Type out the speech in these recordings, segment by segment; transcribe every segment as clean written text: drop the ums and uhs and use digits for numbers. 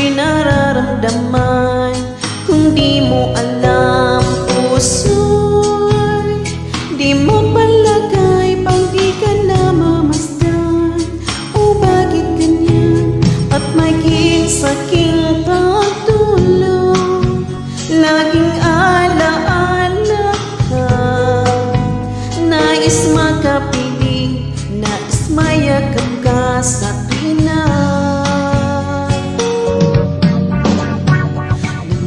ako'y nararamdaman. Kung di mo alam, puso'y di mo palagay pag di ka namamasdan. O bakit ganyan at maging saking pagtulog? Laging alaala ka, nais makapiling, nais mayakap ka sa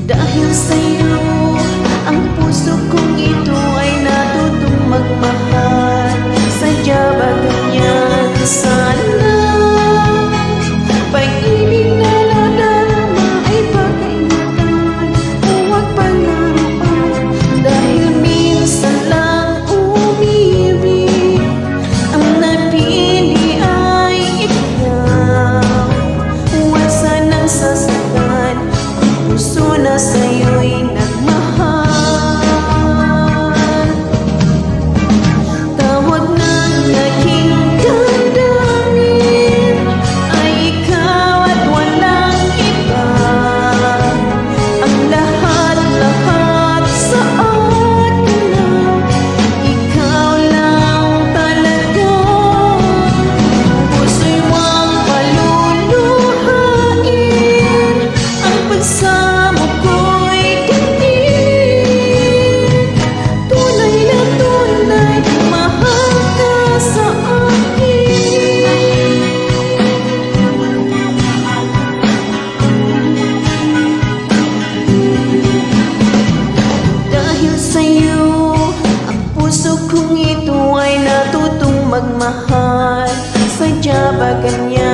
dahil sa'yo, ang puso kong ito ay natutong magmahal. Sadya ba ganyan sana? Pag-ibig na nadarama ay pag-ingatan, huwag panarapan. Dahil minsan lang umibig, ang napili ay ikaw. Huwag sanang sasaktan puso na sa'yo'y nagmahal. Tawag ng aking damdamin ay ikaw at walang iba. Ang lahat-lahat sa akin na ikaw lang talaga. Puso'y huwag paluluhain, ang pagsama ko'y tinig. Tunay na tunay, mahal ka sa akin. Dahil sa'yo, ang puso kong ito ay natutong magmahal. Sadya ba ganyan?